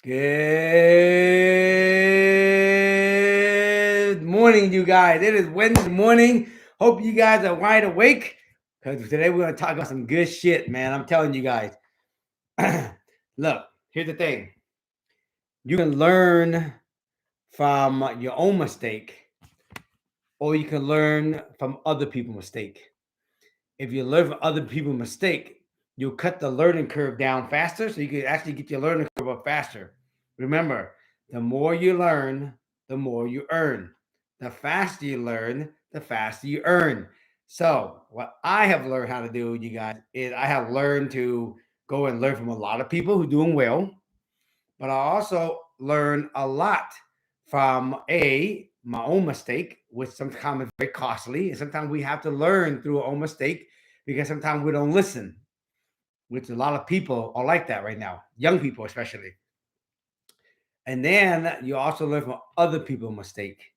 Good morning, you guys. It is Wednesday morning. Hope you guys are wide awake because today we're going to talk about some good shit, man. I'm telling you guys. Look, here's the thing you can learn from your own mistake, or you can learn from other people's mistake. If you learn from other people's mistake, you'll cut the learning curve down faster so you can actually get your learning curve up faster. Remember, the more you learn, the more you earn. The faster you learn, the faster you earn. So, what I have learned how to do, you guys, is I have learned to go and learn from a lot of people who are doing well, but I also learn a lot from my own mistake, which sometimes is very costly, and sometimes we have to learn through our own mistake because sometimes we don't listen, which a lot of people are like that right now, young people especially. And then you also learn from other people's mistake.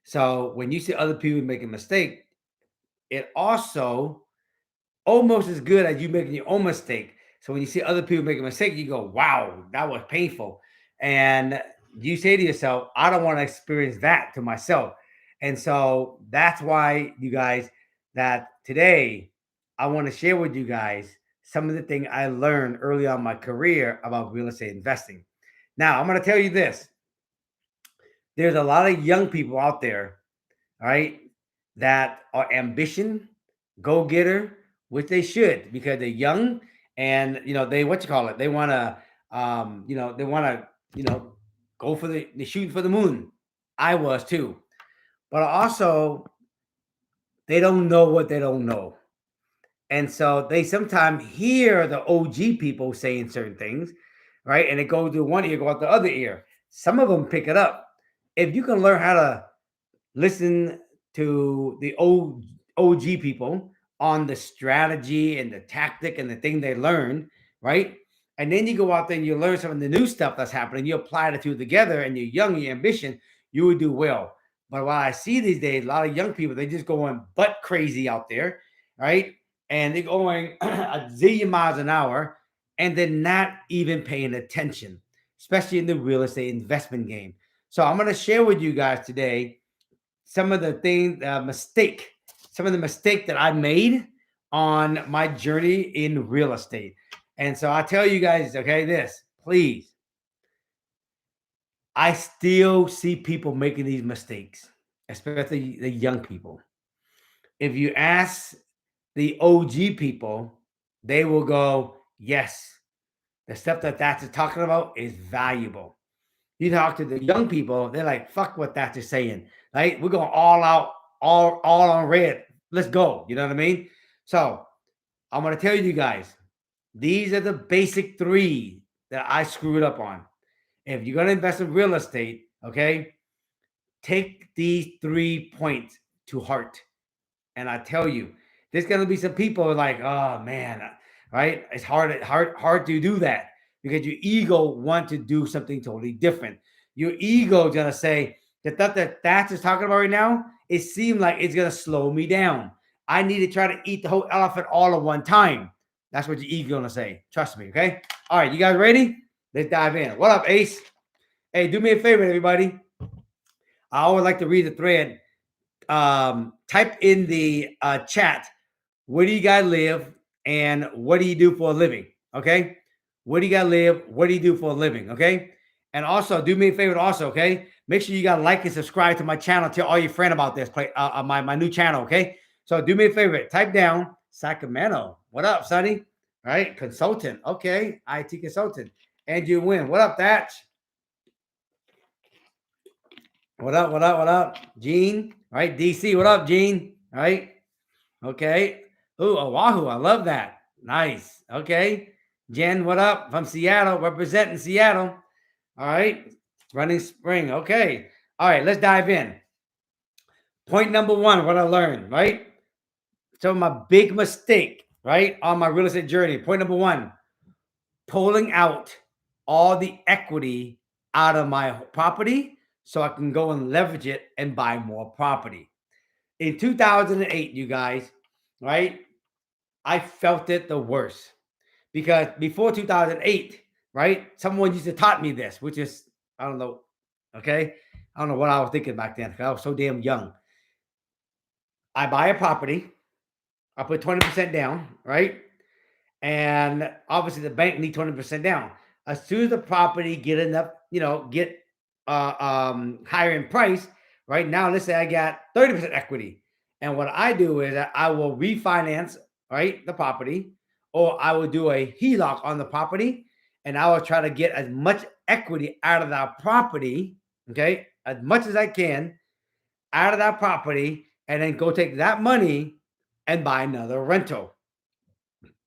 So when you see other people make a mistake, it also almost as good as you making your own mistake. So when you see other people make a mistake, you go, wow, that was painful. And you say to yourself, I don't want to experience that to myself. And so that's why, you guys, that today I want to share with you guys some of the things I learned early on in my career about real estate investing. Now, I'm going to tell you this. There's a lot of young people out there, all right, that are ambition, go getter, which they should because they're young and they what you call it. They want to, they want to, go for the shooting for the moon. I was too, but also they don't know what they don't know, and so they sometimes hear the OG people saying certain things, right, and it goes through one ear, go out the other ear. Some of them pick it up. If you can learn how to listen to the old OG people on the strategy and the tactic and the thing they learned, right? And then you go out there and you learn some of the new stuff that's happening. You apply the two together and you're young, your ambition, you would do well. But what I see these days, a lot of young people, they just going butt crazy out there, right? And they're going a zillion miles an hour and they're not even paying attention, especially in the real estate investment game. So I'm going to share with you guys today some of the things, some of the mistake that I made on my journey in real estate. And so I tell you guys, okay, this, please. I still see people making these mistakes, especially the young people. If you ask the OG people, they will go, yes, the stuff that that's talking about is valuable. You talk to the young people, they're like, fuck what that's saying. Right? We're going all out, all on red. Let's go. You know what I mean? So I'm gonna tell you guys, these are the basic three that I screwed up on. If you're gonna invest in real estate, okay, take these 3 points to heart. And I tell you, there's gonna be some people like, oh man, right? It's hard to do that because your ego want to do something totally different. Your ego is gonna say the stuff that that's just talking about right now. It seemed like it's gonna slow me down. I need to try to eat the whole elephant all at one time. That's what your ego gonna say. Trust me, okay? All right, you guys ready? Let's dive in. What up, Ace? Hey, do me a favor, everybody. I always like to read the thread. Type in the chat, where do you guys live and what do you do for a living? Okay. Where do you guys live? What do you do for a living? Okay. And also do me a favor also, okay? Make sure you got to like and subscribe to my channel. Tell all your friends about this my new channel, okay? So do me a favor. Type down Sacramento. What up, Sonny? All right. Consultant. Okay. IT consultant. Andrew Wynn. What up, Thatch? What up? What up? What up? Gene. All right. DC. What up, Gene? All right. Okay. Ooh, Oahu. I love that. Nice. Okay. Jen, what up? From Seattle, representing Seattle. All right. Running spring. Okay. All right. Let's dive in. Point number one, what I learned, right? So, my big mistake, right, on my real estate journey. Point number one, pulling out all the equity out of my property so I can go and leverage it and buy more property. In 2008, you guys, right? I felt it the worst because before 2008, right? Someone used to taught me this, which is, I don't know, okay? I don't know what I was thinking back then because I was so damn young. I buy a property, I put 20% down, right? And obviously the bank need 20% down. As soon as the property get enough, get higher in price, right now, let's say I got 30% equity. And what I do is that I will refinance, right, the property, or I will do a HELOC on the property, and I will try to get as much equity out of that property, okay, as much as I can out of that property, and then go take that money and buy another rental.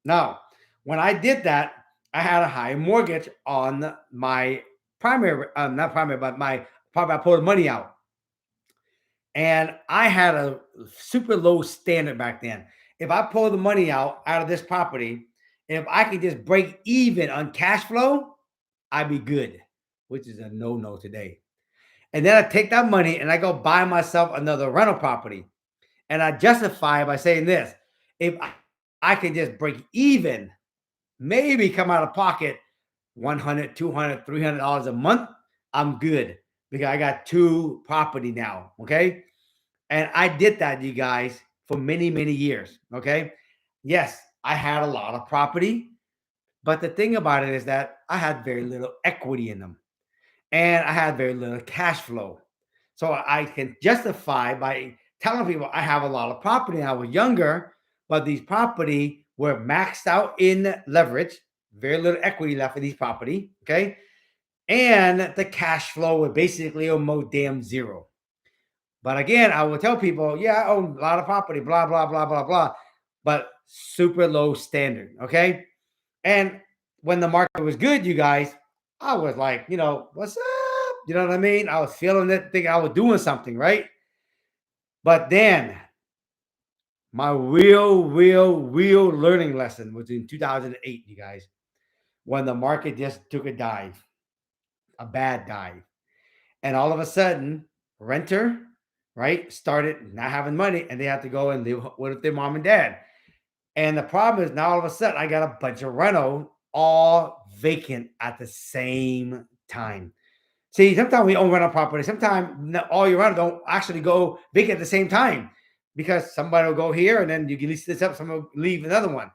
Now, when I did that, I had a high mortgage on my primary, not primary, but my property. I pulled the money out. And I had a super low standard back then. If I pull the money out of this property, if I could just break even on cash flow, I'd be good, which is a no-no today. And then I take that money and I go buy myself another rental property. And I justify by saying this: if I can just break even, maybe come out of pocket $100, $200, $300 a month, I'm good because I got two property now. Okay. And I did that, you guys, for many, many years. Okay. Yes, I had a lot of property, but the thing about it is that I had very little equity in them and I had very little cash flow. So I can justify by telling people I have a lot of property. I was younger, but these property were maxed out in leverage, very little equity left in these property. Okay. And the cash flow was basically almost damn zero. But again, I will tell people, yeah, I own a lot of property, blah, blah, blah, blah, blah, but super low standard. Okay. And when the market was good, you guys, I was like, what's up? You know what I mean? I was feeling it, thinking I was doing something, right? But then my real learning lesson was in 2008, you guys, when the market just took a dive, a bad dive. And all of a sudden, renter, right, started not having money and they have to go and live with their mom and dad. And the problem is now all of a sudden I got a bunch of rental all vacant at the same time. See, sometimes we own rental property. Sometimes all your rental don't actually go vacant at the same time because somebody will go here and then you can lease this up, someone will leave another one.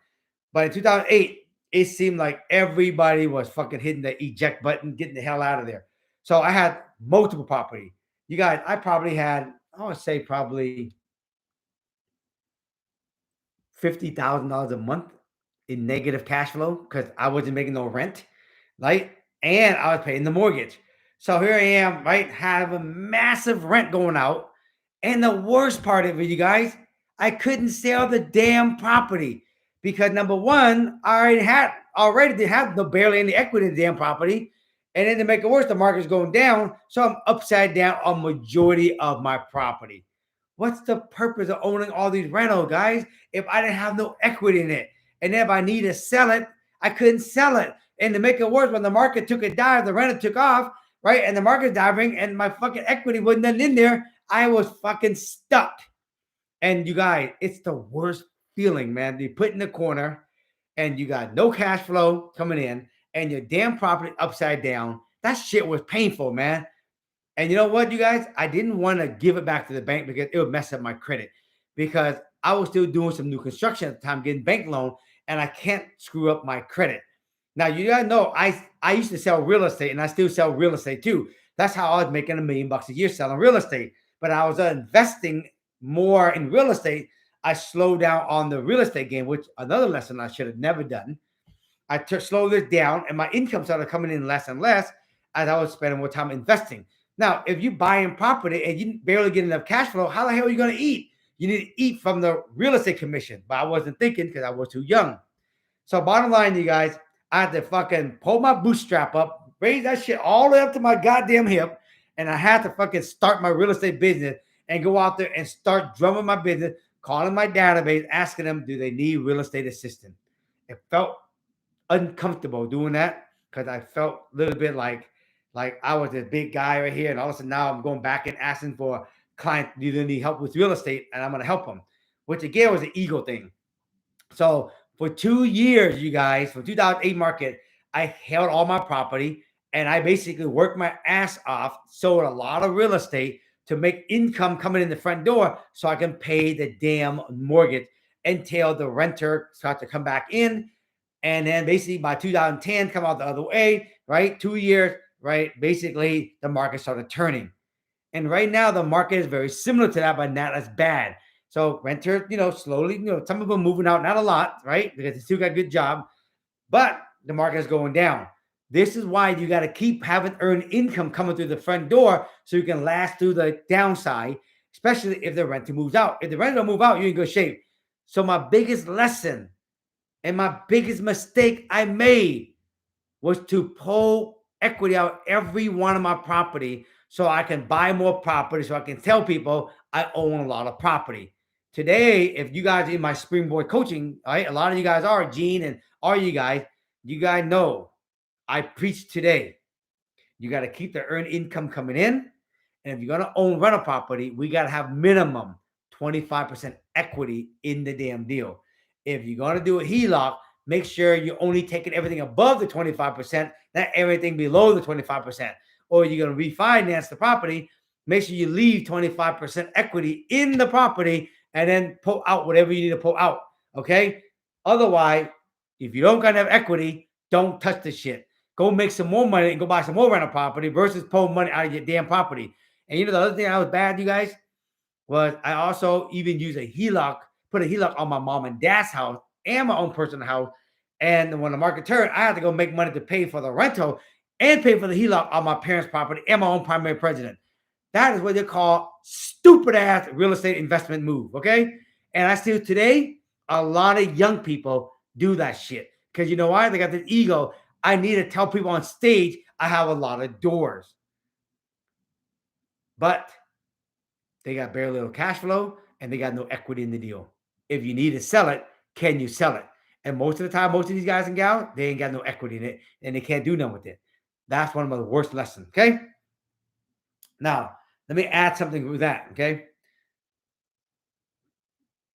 But in 2008, it seemed like everybody was fucking hitting the eject button, getting the hell out of there. So I had multiple property. You guys, I probably had, I would say probably $50,000 a month in negative cash flow because I wasn't making no rent, right? And I was paying the mortgage. So here I am, right? Have a massive rent going out. And the worst part of it, you guys, I couldn't sell the damn property because number one, I already did have no barely any equity in the damn property. And then to make it worse, the market's going down. So I'm upside down on majority of my property. What's the purpose of owning all these rentals, guys, if I didn't have no equity in it? And if I need to sell it, I couldn't sell it. And to make it worse, when the market took a dive, the renter took off, right? And the market's diving, and my fucking equity wasn't nothing in there. I was fucking stuck. And you guys, it's the worst feeling, man. You put in the corner and you got no cash flow coming in and your damn property upside down. That shit was painful, man. And you know what, you guys? I didn't want to give it back to the bank because it would mess up my credit because I was still doing some new construction at the time, getting bank loan, and I can't screw up my credit. Now, you gotta know, I used to sell real estate and I still sell real estate too. That's how I was making $1 million a year selling real estate. But I was investing more in real estate. I slowed down on the real estate game, which another lesson I should have never done. I slowed it down and my income started coming in less and less as I was spending more time investing. Now, if you buy in property and you barely get enough cash flow, how the hell are you going to eat? You need to eat from the real estate commission. But I wasn't thinking because I was too young. So bottom line, you guys, I had to fucking pull my bootstrap up, raise that shit all the way up to my goddamn hip, and I had to fucking start my real estate business and go out there and start drumming my business, calling my database, asking them, do they need real estate assistant? It felt uncomfortable doing that because I felt a little bit like I was this big guy right here, and all of a sudden now I'm going back and asking for a client, do they need help with real estate, and I'm going to help them, which again was an ego thing. So for 2 years, you guys, for 2008 market, I held all my property and I basically worked my ass off, sold a lot of real estate to make income coming in the front door so I can pay the damn mortgage until the renter starts to come back in. And then basically by 2010, come out the other way, right? 2 years, right? Basically, the market started turning. And right now, the market is very similar to that, but not as bad. So renters, slowly, some of them moving out, not a lot, right? Because they still got a good job, but the market is going down. This is why you got to keep having earned income coming through the front door so you can last through the downside, especially if the renter moves out. If the renter don't move out, you're in good shape. So my biggest lesson and my biggest mistake I made was to pull equity out every one of my property so I can buy more property, so I can tell people I own a lot of property. Today, if you guys in my springboard coaching, right, a lot of you guys are, Gene and all you guys know I preach today. You got to keep the earned income coming in. And if you're going to own rental property, we got to have minimum 25% equity in the damn deal. If you're going to do a HELOC, make sure you're only taking everything above the 25%, not everything below the 25%. Or you're going to refinance the property, make sure you leave 25% equity in the property and then pull out whatever you need to pull out. Okay? Otherwise, if you don't got enough equity, don't touch the shit. Go make some more money and go buy some more rental property versus pull money out of your damn property. And the other thing I was bad, you guys, was I also even used a HELOC, put a HELOC on my mom and dad's house and my own personal house. And when the market turned, I had to go make money to pay for the rental and pay for the HELOC on my parents' property and my own primary president. That is what they call stupid ass real estate investment move. Okay. And I still today, a lot of young people do that shit. Because you know why? They got this ego. I need to tell people on stage I have a lot of doors. But they got very little cash flow and they got no equity in the deal. If you need to sell it, can you sell it? And most of the time, most of these guys and gals, they ain't got no equity in it and they can't do nothing with it. That's one of the worst lessons. Okay. Now, let me add something with that. Okay.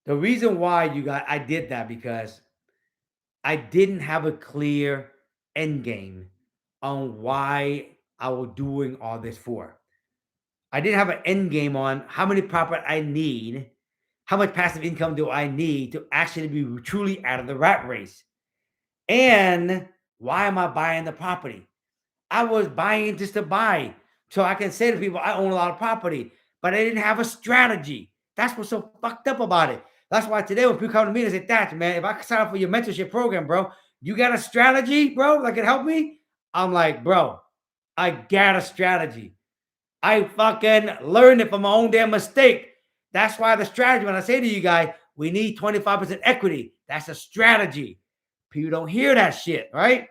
The reason why I did that because I didn't have a clear end game on why I was doing all this for. I didn't have an end game on how many property I need, how much passive income do I need to actually be truly out of the rat race, and why am I buying the property? I was buying just to buy, so I can say to people I own a lot of property, but I didn't have a strategy. That's what's so fucked up about it. That's why today when people come to me and say, "Thatch, man, if I sign up for your mentorship program, bro, you got a strategy, bro, that can help me?" I'm like, bro, I got a strategy. I fucking learned it from my own damn mistake. That's why the strategy, when I say to you guys, we need 25% equity, that's a strategy. People don't hear that shit, right?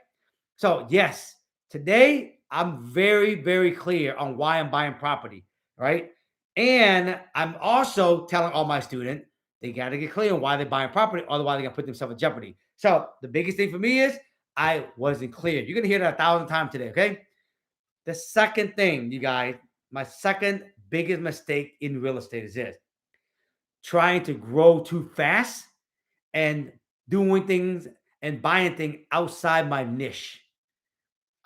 So, yes, today I'm very, very clear on why I'm buying property, right? And I'm also telling all my students they got to get clear on why they're buying property, otherwise they're going to put themselves in jeopardy. So, the biggest thing for me is I wasn't clear. You're going to hear that 1,000 times today, okay? The second thing, you guys, my second biggest mistake in real estate is this: trying to grow too fast and doing things and buying things outside my niche.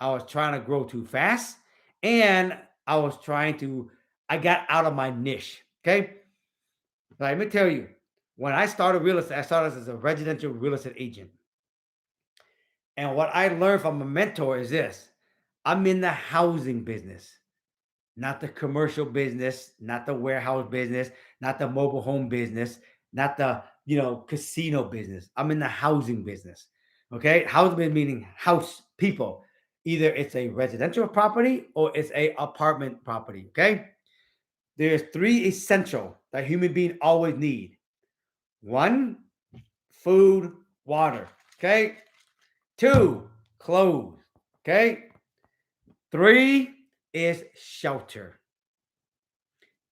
I was trying to grow too fast and I got out of my niche. Okay. But let me tell you, when I started real estate, I started as a residential real estate agent. And what I learned from a mentor is this: I'm in the housing business, not the commercial business, not the warehouse business, not the mobile home business, not the casino business. I'm in the housing business. Okay, housing meaning house people. Either it's a residential property or it's a apartment property. Okay, there's three essential that human beings always need. One, food, water. Okay, two, clothes. Okay, three is shelter.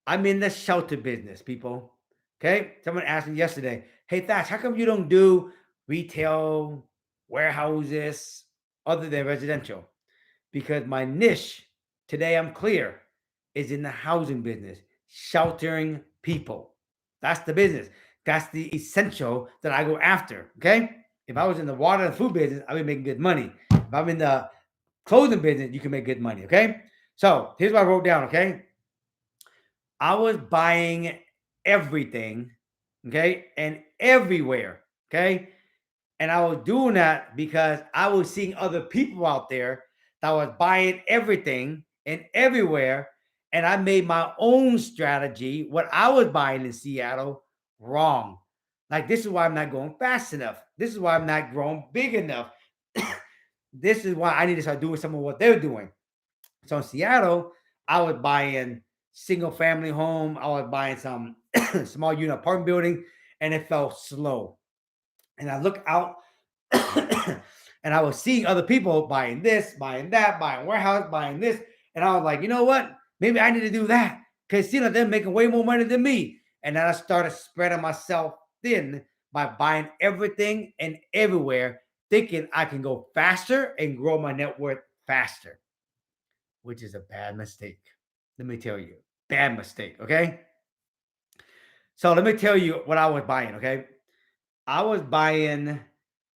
I'm in the shelter business, people. Okay. Someone asked me yesterday, "Hey, Thatch, how come you don't do retail, warehouses, other than residential?" Because my niche, today I'm clear, is in the housing business, sheltering people. That's the business. That's the essential that I go after. Okay. If I was in the water and food business, I would be making good money. If If I'm in the clothing business, you can make good money. Okay. So here's what I wrote down. Okay. I was buying everything. Okay. And everywhere. Okay. And I was doing that because I was seeing other people out there that was buying everything and everywhere. And I made my own strategy, what I was buying in Seattle, wrong. Like, this is why I'm not going fast enough. This is why I'm not growing big enough. This is why I need to start doing some of what they're doing. So in Seattle, I was buying single family home. I was buying some small unit apartment building, and it felt slow. And I look out and I was seeing other people buying this, buying that, buying warehouse, buying this. And I was like, you know what? Maybe I need to do that because they're making way more money than me. And then I started spreading myself thin by buying everything and everywhere, thinking I can go faster and grow my net worth faster, which is a bad mistake. Let me tell you, bad mistake. Okay. So let me tell you what I was buying. Okay. I was buying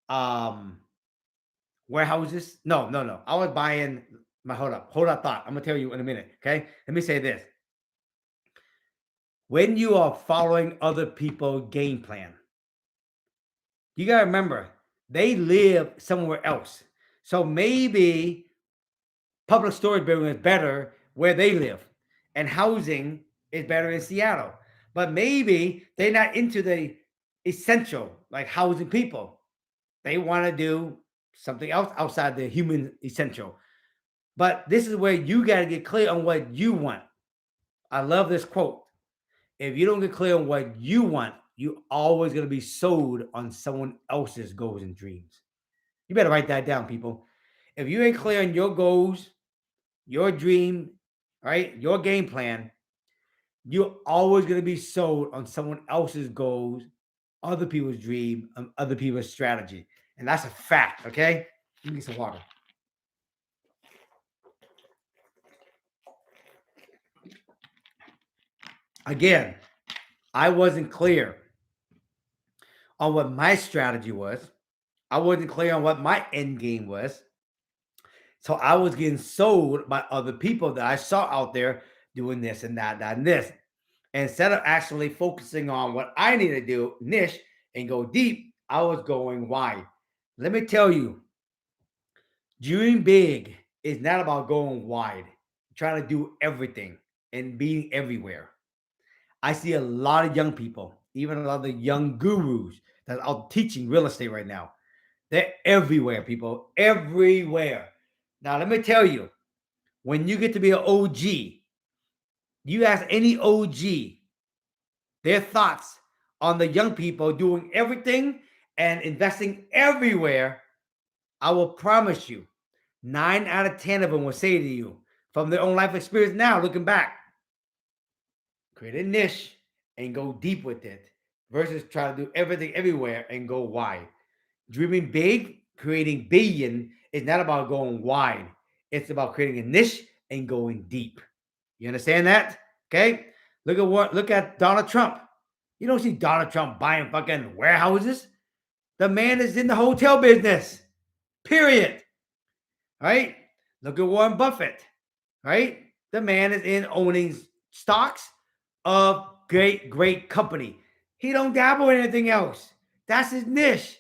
um warehouses. No, no, no. I was buying my hold up thought. I'm gonna tell you in a minute. Okay. Let me say this. When you are following other people's game plan, you gotta remember they live somewhere else. So maybe public storage building is better where they live, and housing is better in Seattle. But maybe they're not into the essential, like housing people. They want to do something else outside the human essential. But this is where you got to get clear on what you want. I love this quote. If you don't get clear on what you want, you always going to be sold on someone else's goals and dreams. You better write that down, people. If you ain't clear on your goals, your dream, right, your game plan, you're always going to be sold on someone else's goals, other people's dream, other people's strategy. And that's a fact, okay? Give me some water. Again, I wasn't clear on what my strategy was. I wasn't clear on what my end game was. So I was getting sold by other people that I saw out there doing this and that and this. Instead of actually focusing on what I need to do, niche, and go deep, I was going wide. Let me tell you, dreaming big is not about going wide, trying to do everything and being everywhere. I see a lot of young people, even a lot of the young gurus that are teaching real estate right now. They're everywhere, people, everywhere. Now, let me tell you, when you get to be an OG, you ask any OG their thoughts on the young people doing everything and investing everywhere, I will promise you, 9 out of 10 of them will say to you from their own life experience now, looking back, create a niche and go deep with it versus try to do everything everywhere and go wide. Dreaming big, creating billion is not about going wide. It's about creating a niche and going deep. You understand that? Okay. Look at Donald Trump. You don't see Donald Trump buying fucking warehouses. The man is in the hotel business. Period. Right? Look at Warren Buffett. Right? The man is in owning stocks of great company. He don't dabble in anything else. That's his niche.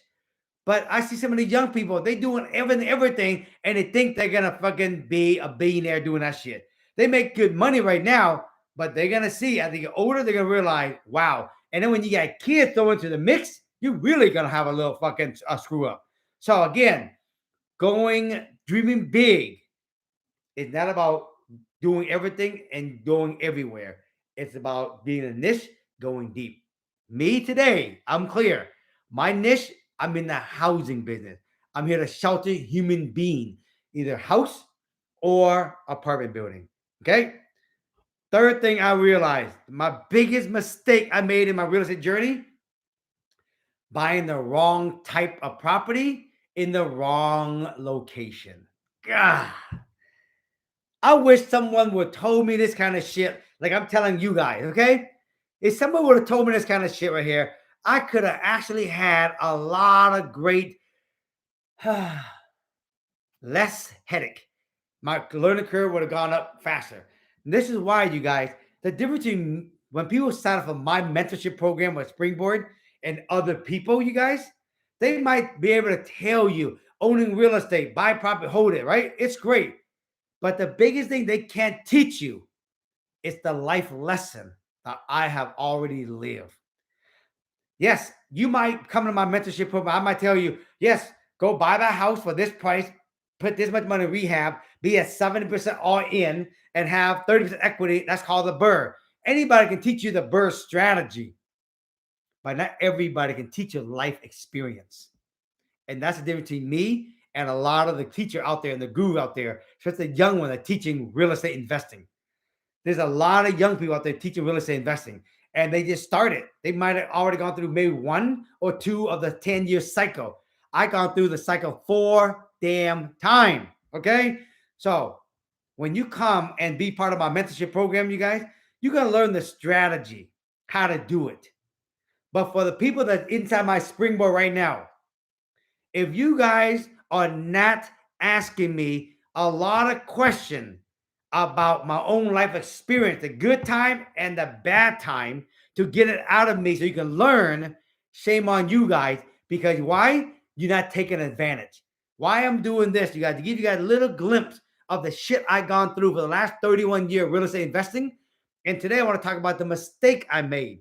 But I see some of these young people, they doing everything, and they think they're gonna fucking be a billionaire doing that shit. They make good money right now, but they're gonna see as they get older, they're gonna realize, wow. And then when you got kids thrown into the mix, you're really gonna have a little fucking screw up. So again, dreaming big is not about doing everything and going everywhere. It's about being a niche, going deep. Me today, I'm clear. My niche, I'm in the housing business. I'm here to shelter human being, either house or apartment building. Okay. Third thing I realized, my biggest mistake I made in my real estate journey, buying the wrong type of property in the wrong location. God, I wish someone would told me this kind of shit. Like I'm telling you guys, okay? If someone would have told me this kind of shit right here, I could have actually had a lot of great less headache. My learning curve would have gone up faster. And this is why, you guys, the difference between when people sign up for my mentorship program with Springboard and other people, you guys, they might be able to tell you owning real estate, buy property, hold it, right? It's great. But the biggest thing they can't teach you is the life lesson that I have already lived. Yes, you might come to my mentorship program. I might tell you, yes, go buy that house for this price, put this much money in rehab, be at 70% all in, and have 30% equity. That's called the BRRRR. Anybody can teach you the BRRRR strategy, but not everybody can teach you life experience. And that's the difference between me and a lot of the teacher out there and the guru out there, especially the young one that teaching real estate investing. There's a lot of young people out there teaching real estate investing, and they just started. They might have already gone through maybe 1 or 2 of the 10-year cycle. I gone through the cycle 4 damn time. Okay. So when you come and be part of my mentorship program, you guys, you're going to learn the strategy, how to do it. But for the people that inside my springboard right now, if you guys are not asking me a lot of questions about my own life experience, the good time and the bad time, to get it out of me so you can learn, shame on you guys. Because why? You're not taking advantage. Why I'm doing this, you guys, to give you guys a little glimpse of the shit I gone through for the last 31 years real estate investing. And today I want to talk about the mistake I made.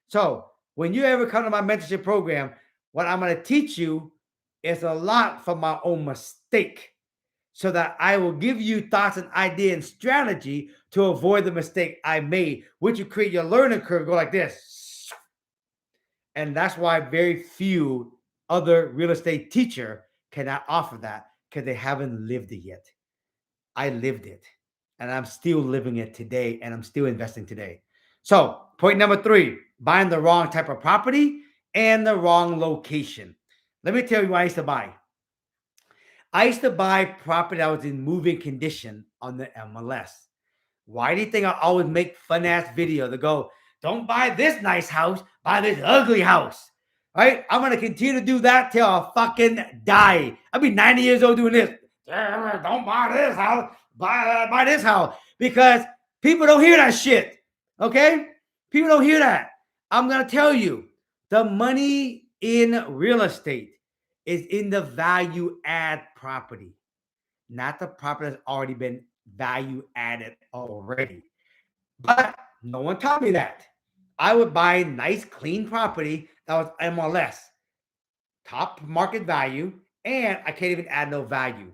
So when you ever come to my mentorship program, what I'm going to teach you is a lot from my own mistake, so that I will give you thoughts and idea and strategy to avoid the mistake I made, which you create your learning curve, go like this. And that's why very few other real estate teacher cannot offer that, because they haven't lived it yet. I lived it, and I'm still living it today, and I'm still investing today. So point number 3, buying the wrong type of property and the wrong location. Let me tell you what I used to buy. I used to buy property that was in moving condition on the MLS. Why do you think I always make fun ass video to go, don't buy this nice house, buy this ugly house? Right? I'm gonna continue to do that till I fucking die. I'll be 90 years old doing this. Don't buy this house, buy this house. Because people don't hear that shit. Okay? People don't hear that. I'm gonna tell you, the money in real estate is in the value add property, not the property that's already been value added already. But no one taught me that. I would buy nice, clean property that was MLS, top market value, and I can't even add no value,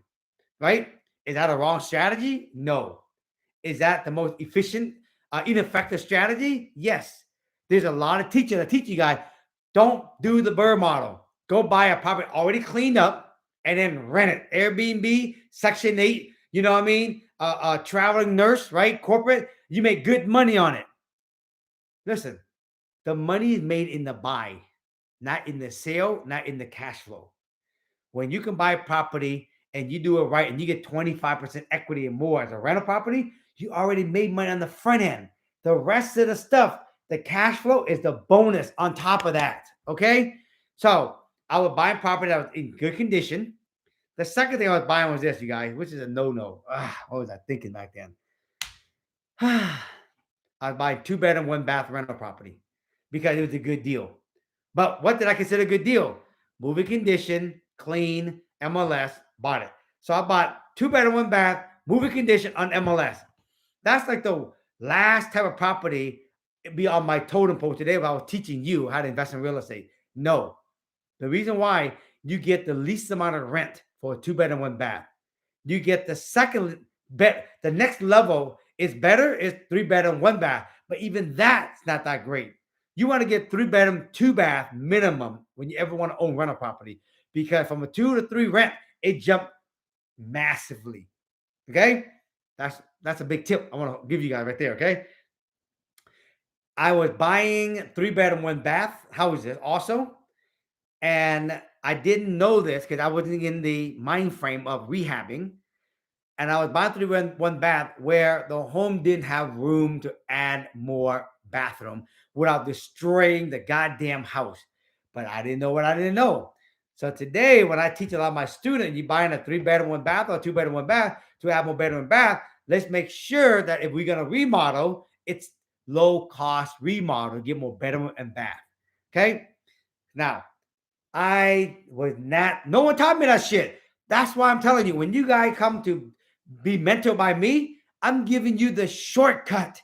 right? Is that a wrong strategy? No. Is that the most efficient, ineffective strategy? Yes. There's a lot of teachers that teach you guys, don't do the BRRRR model. Go buy a property already cleaned up and then rent it. Airbnb, Section 8, you know what I mean? Traveling nurse, right? Corporate, you make good money on it. Listen, the money is made in the buy, not in the sale, not in the cash flow. When you can buy property and you do it right and you get 25% equity and more as a rental property, you already made money on the front end. The rest of the stuff, the cash flow is the bonus on top of that. Okay. So I would buy property that was in good condition. The second thing I was buying was this, you guys, which is a no-no. What was I thinking back then? I'd buy 2-bedroom, 1-bath rental property because it was a good deal. But what did I consider a good deal? Moving condition, clean, MLS, bought it. So I bought 2-bedroom, 1-bath, moving condition on MLS. That's like the last type of property be on my totem pole today if I was teaching you how to invest in real estate. No. The reason why you get the least amount of rent for a 2-bedroom, 1-bath. You get the second bet. The next level is better, is 3-bedroom, 1-bath. But even that's not that great. You want to get 3-bedroom, 2-bath minimum when you ever want to own rental property, because from a 2 to 3 rent, it jumped massively. Okay, that's a big tip I want to give you guys right there. Okay, I was buying 3-bedroom, 1-bath houses also, and I didn't know this because I wasn't in the mind frame of rehabbing. And I was buying 3-bedroom, 1-bath where the home didn't have room to add more bathroom without destroying the goddamn house. But I didn't know what I didn't know. So today, when I teach a lot of my students, you buying a 3-bedroom, 1 bath, or 2-bedroom, 1 bath, to have more bedroom and bath. Let's make sure that if we're gonna remodel, it's low cost remodel, get more bedroom and bath. Okay. Now, I was not, no one taught me that shit. That's why I'm telling you, when you guys come to be mentored by me, I'm giving you the shortcut.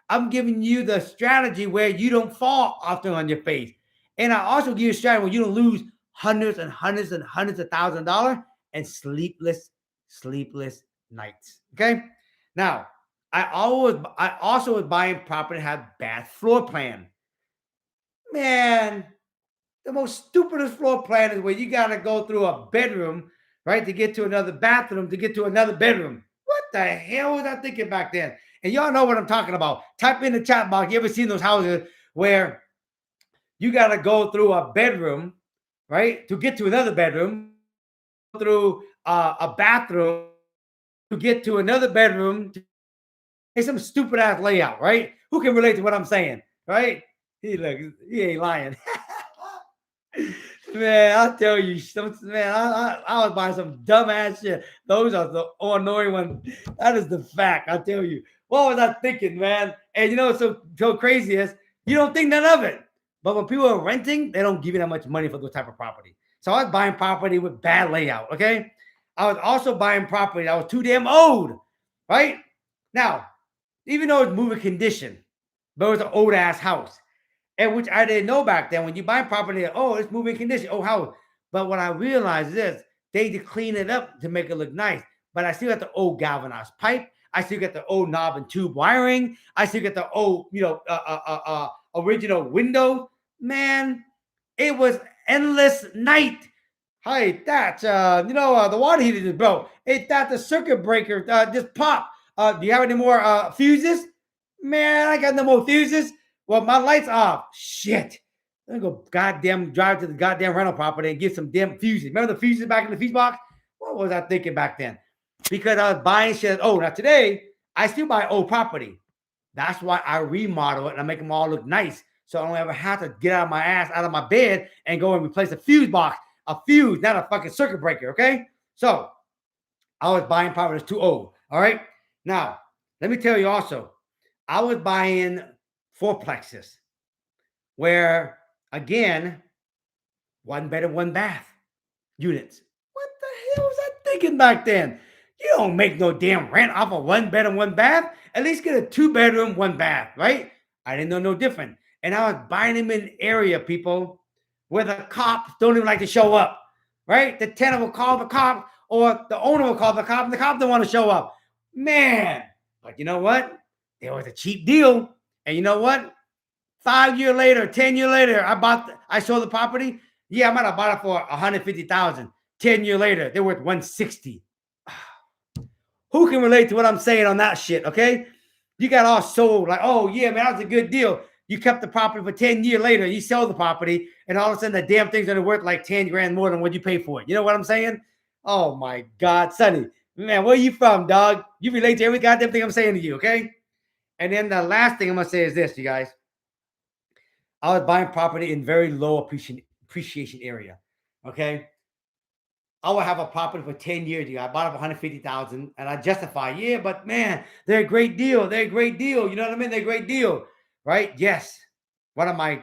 I'm giving you the strategy where you don't fall often on your face. And I also give you a strategy where you don't lose hundreds and hundreds and hundreds of $1,000s and sleepless nights. Okay. Now, I also was buying property have bad floor plan. Man, the most stupidest floor plan is where you got to go through a bedroom, right, to get to another bathroom, to get to another bedroom. What the hell was I thinking back then? And y'all know what I'm talking about. Type in the chat box. You ever seen those houses where you got to go through a bedroom, right, to get to another bedroom, through a bathroom to get to another bedroom? It's some stupid ass layout, right? Who can relate to what I'm saying, right? He ain't lying. Man, I'll tell you, man, I was buying some dumbass shit. Those are the annoying ones. That is the fact. I'll tell you. What was I thinking, man? And you know what's so crazy is you don't think none of it. But when people are renting, they don't give you that much money for those type of property. So I was buying property with bad layout. Okay. I was also buying property that was too damn old. Right? Now, even though it's moving condition, but it was an old ass house. And which I didn't know back then. When you buy property, oh, it's moving condition. Oh, how? But what I realized is they clean it up to make it look nice. But I still got the old galvanized pipe. I still got the old knob and tube wiring. I still got the old, original window. Man, it was endless night. Hey, that's the water heater just broke. Hey, that the circuit breaker just popped. Do you have any more fuses? Man, I got no more fuses. Well, my light's off. Shit. I'm gonna go goddamn drive to the goddamn rental property and get some damn fuses. Remember the fuses back in the fuse box? What was I thinking back then? Because I was buying shit. Oh, now today I still buy old property. That's why I remodel it and I make them all look nice. So I don't ever have to get out of my ass, out of my bed, and go and replace a fuse box. A fuse, not a fucking circuit breaker. Okay. So I was buying property that's too old. All right. Now, let me tell you also, I was buying fourplexes where, again, 1 bedroom, 1 bath units. What the hell was I thinking back then? You don't make no damn rent off a 1 bedroom, 1 bath. At least get a 2 bedroom, 1 bath, right? I didn't know no different. And I was buying them in area, people, where the cops don't even like to show up, right? The tenant will call the cop or the owner will call the cop and the cop don't want to show up. Man, but you know what? There was a cheap deal. And you know what? 5 years later, 10 years later, I sold the property. Yeah, I might have bought it for 150,000. 10 years later, they're worth 160. Who can relate to what I'm saying on that shit? Okay, you got all sold like, oh yeah, man, that was a good deal. You kept the property for 10 years later, you sell the property, and all of a sudden the damn thing's gonna worth like 10 grand more than what you pay for it. You know what I'm saying? Oh my God, Sonny, man, where you from, dog? You relate to every goddamn thing I'm saying to you, okay? And then the last thing I'm gonna say is this, you guys. I was buying property in very low appreciation area. Okay. I would have a property for 10 years. I bought it for 150,000 and I justify, yeah, but man, they're a great deal. They're a great deal. You know what I mean? They're a great deal. Right? Yes. One of my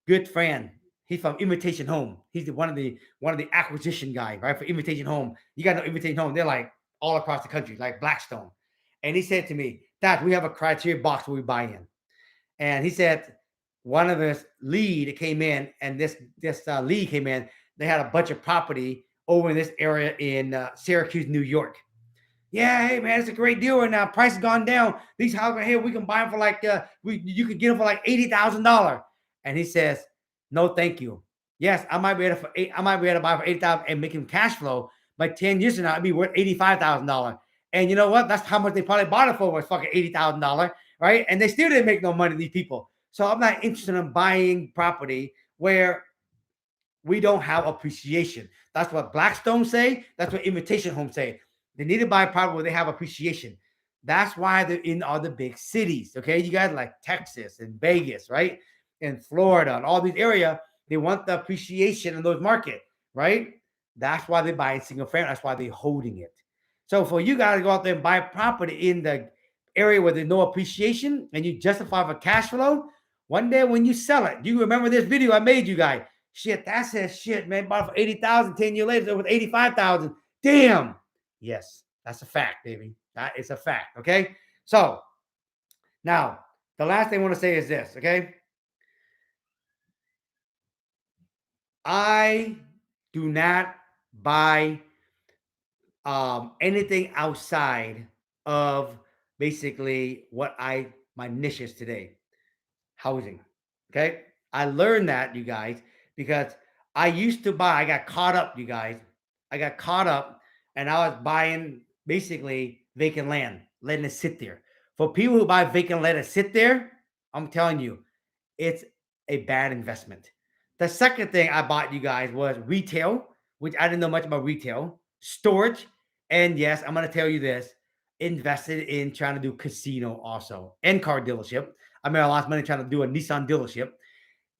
good friend, he's from Imitation Home. He's one of the acquisition guy, right? For Imitation Home. You got to know Imitation Home. They're like all across the country, like Blackstone. And he said to me, Dad, we have a criteria box where we buy in. And he said, one of his lead came in, and this lead came in. They had a bunch of property over in this area in Syracuse, New York. Yeah, hey man, it's a great deal right now. Price has gone down. These houses here, we can buy them for like you could get them for like $80,000. And he says, no, thank you. Yes, I might be able to buy for 80,000 and make him cash flow. But 10 years from now, it'd be worth $85,000. And you know what? That's how much they probably bought it for, was fucking $80,000, right? And they still didn't make no money, these people. So I'm not interested in buying property where we don't have appreciation. That's what Blackstone say. That's what Imitation Home say. They need to buy property where they have appreciation. That's why they're in all the big cities. Okay, you guys like Texas and Vegas, right? And Florida and all these areas, they want the appreciation in those markets. right? That's why they're buying single family. That's why they're holding it. So for you guys to go out there and buy property in the area where there's no appreciation and you justify for cash flow, one day when you sell it, you remember this video I made you guys. Shit, that says shit, man. Bought it for 80,000, 10 years later, it was 85,000. Damn. Yes, that's a fact, baby. That is a fact. Okay. So now the last thing I want to say is this, okay? I do not buy anything outside of basically what my niche is today, housing. Okay, I learned that, you guys, because I used to buy. I got caught up, you guys. I got caught up, and I was buying basically vacant land, letting it sit there. For people who buy vacant land and sit there, I'm telling you, it's a bad investment. The second thing I bought, you guys, was retail, which I didn't know much about retail, storage, and yes, I'm going to tell you this, invested in trying to do casino also and car dealership. I made a lot of money trying to do a Nissan dealership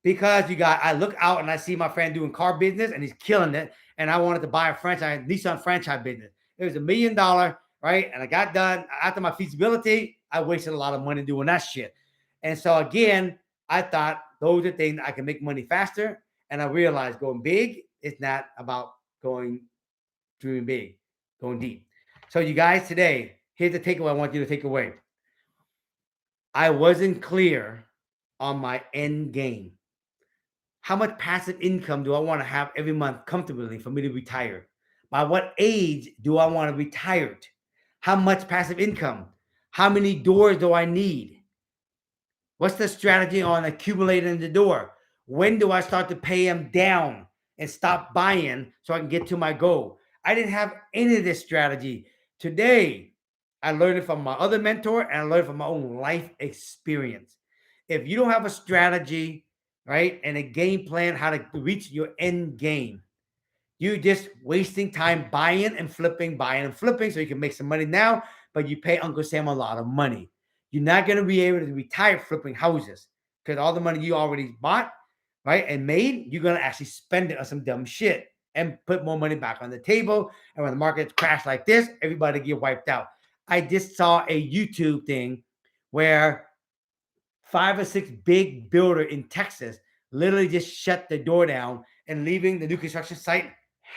because I look out and I see my friend doing car business and he's killing it. And I wanted to buy a franchise, Nissan franchise business. It was $1 million, right? And I got done after my feasibility. I wasted a lot of money doing that shit. And so again, I thought those are things I can make money faster. And I realized going big is not about going dreaming big, going deep. So you guys, today, here's the takeaway I want you to take away. I wasn't clear on my end game. How much passive income do I want to have every month comfortably for me to retire? By what age do I want to retire? How much passive income? How many doors do I need? What's the strategy on accumulating the door? When do I start to pay them down and stop buying so I can get to my goal? I didn't have any of this strategy. Today, I learned it from my other mentor and I learned it from my own life experience. If you don't have a strategy, right, and a game plan how to reach your end game, you're just wasting time buying and flipping so you can make some money now, but you pay Uncle Sam a lot of money. You're not going to be able to retire flipping houses because all the money you already bought, right, and made, you're going to actually spend it on some dumb shit and put more money back on the table. And when the markets crash like this, everybody get wiped out. I just saw a YouTube thing where 5 or 6 big builder in Texas literally just shut the door down and leaving the new construction site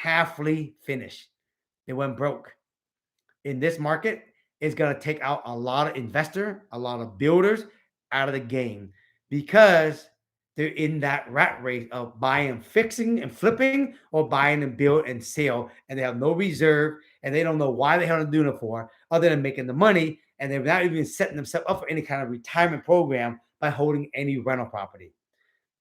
halfly finished. They went broke. In this market, it's going to take out a lot of investor, a lot of builders out of the game because they're in that rat race of buying, fixing, and flipping, or buying and build and sell, and they have no reserve, and they don't know why the hell they're doing it for, other than making the money, and they're not even setting themselves up for any kind of retirement program by holding any rental property.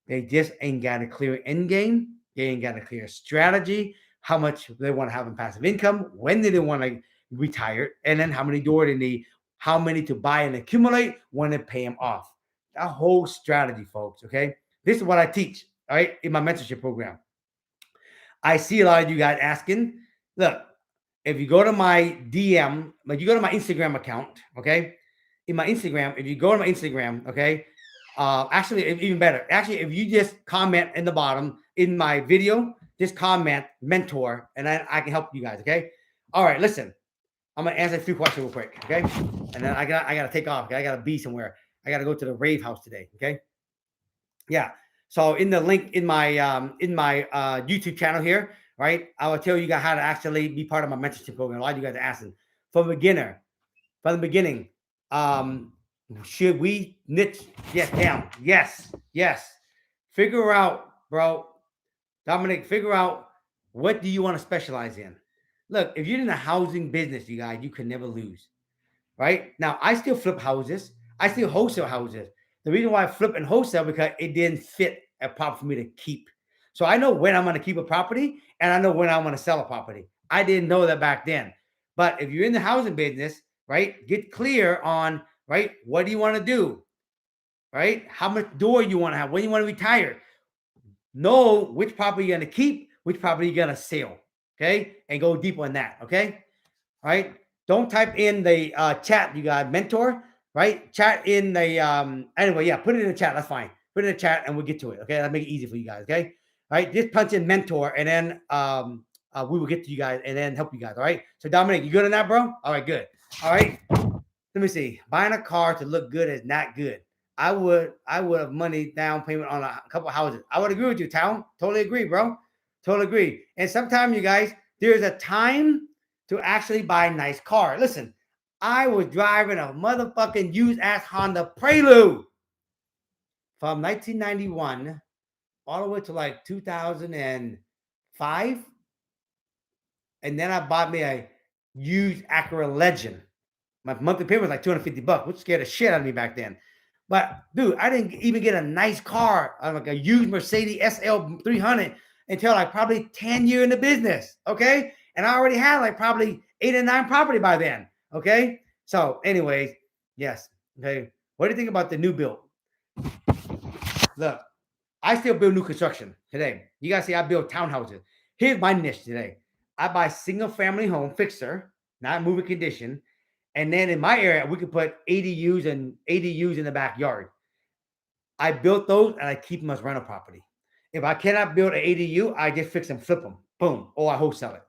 They just ain't got a clear end game. They ain't got a clear strategy, how much they want to have in passive income, when they want to retire, and then how many doors they need, how many to buy and accumulate, when to pay them off. That whole strategy, folks, okay? This is what I teach, all right, in my mentorship program. I see a lot of you guys asking, look, if you go to my DM, like you go to my Instagram account, okay? In my Instagram, if you go to my Instagram, okay? Actually, even better. Actually, if you just comment in the bottom in my video, just comment mentor, and I can help you guys, okay? All right, listen. I'm gonna answer a few questions real quick, okay? And then I gotta take off. Okay? I gotta be somewhere. I gotta go to the rave house today, okay? Yeah. So in the link in my YouTube channel here, right? I will tell you guys how to actually be part of my mentorship program. A lot of you guys are asking. From the beginning, should we niche down? Yes. Figure out, bro. Dominic, figure out what do you want to specialize in. Look, if you're in the housing business, you guys, you can never lose. Right? Now, I still flip houses. I still wholesale houses. The reason why I flip and wholesale because it didn't fit a property for me to keep. So I know when I'm going to keep a property and I know when I'm going to sell a property. I didn't know that back then. But if you're in the housing business, right, get clear on, right, what do you want to do? Right? How much door you want to have? When you want to retire? Know which property you're going to keep, which property you're going to sell. Okay? And go deep on that. Okay? All right? Don't type in the chat, you got mentor, right? Chat in the, anyway, yeah, put it in the chat. That's fine. Put it in the chat and we'll get to it. Okay. That'll make it easy for you guys. Okay. right? Just punch in mentor, and then we will get to you guys and then help you guys. All right. So Dominic, you good on that, bro? All right, good. All right. Let me see. Buying a car to look good is not good. I would have money down payment on a couple of houses. I would agree with you, Town. Totally agree, bro. Totally agree. And sometimes, you guys, there's a time to actually buy a nice car. Listen, I was driving a motherfucking used ass Honda Prelude from 1991 all the way to like 2005. And then I bought me a used Acura Legend. My monthly payment was like $250, which scared the shit out of me back then. But dude, I didn't even get a nice car, like a used Mercedes SL 300, until like probably 10 years in the business. Okay. And I already had like probably 8 or 9 property by then. Okay. So, anyways, yes. Okay. What do you think about the new build? Look, I still build new construction today. You guys see, I build townhouses. Here's my niche today. I buy single family home fixer, not moving condition. And then in my area, we could put ADUs in the backyard. I built those and I keep them as rental property. If I cannot build an ADU, I just fix and flip them. Boom. Or I wholesale it.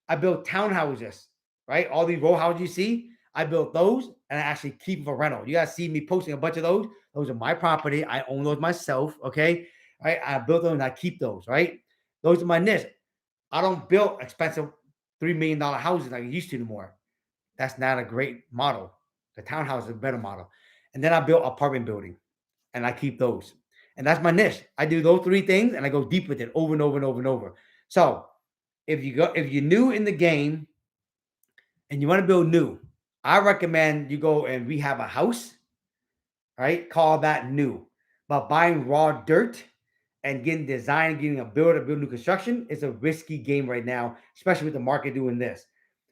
I built townhouses, right? All these row houses you see, I built those and I actually keep them for rental. You guys see me posting a bunch of those. Those are my property. I own those myself. Okay. Right. I built those and I keep those, right? Those are my niche. I don't build expensive $3 million houses like I used to anymore. That's not a great model. The townhouse is a better model. And then I built apartment building and I keep those. And that's my niche. I do those 3 things and I go deep with it over and over and over and over. So if you're new in the game and you want to build new, I recommend you go and rehab a house, right? Call that new. But buying raw dirt and getting design, getting a builder, build new construction is a risky game right now, especially with the market doing this.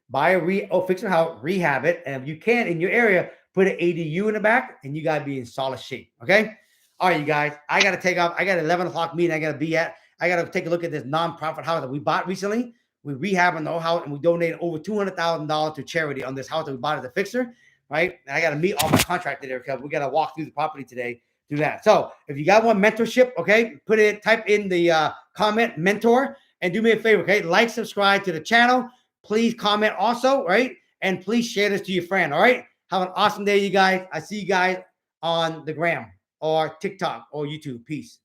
Buy fix your house, rehab it, and if you can in your area, put an ADU in the back, and you gotta be in solid shape. Okay. All right, you guys. I gotta take off. I got an 11 o'clock meeting. I gotta be at. I gotta take a look at this nonprofit house that we bought recently. We rehabbing the whole house, and we donated over $200,000 to charity on this house that we bought as a fixer. Right. And I gotta meet all my contractor there because we gotta walk through the property today. Do that. So if you got one mentorship, okay, type in the comment mentor, and do me a favor, okay, like, subscribe to the channel. Please comment also, right? And please share this to your friend, all right? Have an awesome day, you guys. I see you guys on the gram or TikTok or YouTube. Peace.